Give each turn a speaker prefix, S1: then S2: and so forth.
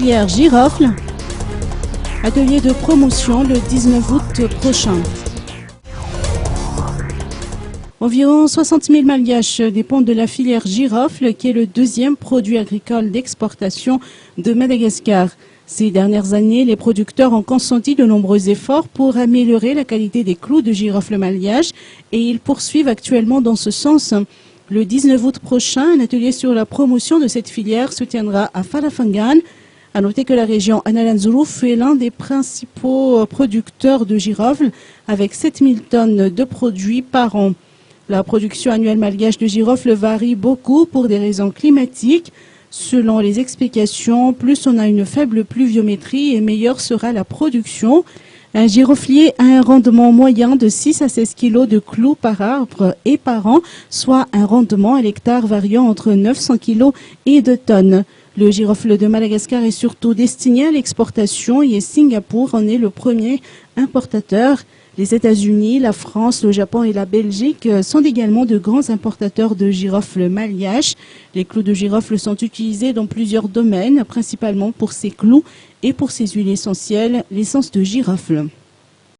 S1: filière girofle. Atelier de promotion le 19 août prochain. Environ 60 000 malgaches dépendent de la filière girofle, qui est le deuxième produit agricole d'exportation de Madagascar. Ces dernières années, les producteurs ont consenti de nombreux efforts pour améliorer la qualité des clous de girofle malgache et ils poursuivent actuellement dans ce sens. Le 19 août prochain, un atelier sur la promotion de cette filière se tiendra à Falafangan. À noter que la région Analanzourouf est l'un des principaux producteurs de girofle avec 7000 tonnes de produits par an. La production annuelle malgache de girofle varie beaucoup pour des raisons climatiques. Selon les explications, plus on a une faible pluviométrie et meilleure sera la production. Un giroflier a un rendement moyen de 6 à 16 kg de clous par arbre et par an, soit un rendement à l'hectare variant entre 900 kg et 2 tonnes. Le girofle de Madagascar est surtout destiné à l'exportation et Singapour en est le premier importateur. Les États-Unis, la France, le Japon et la Belgique sont également de grands importateurs de girofle malgache. Les clous de girofle sont utilisés dans plusieurs domaines, principalement pour ses clous et pour ses huiles essentielles, l'essence de girofle.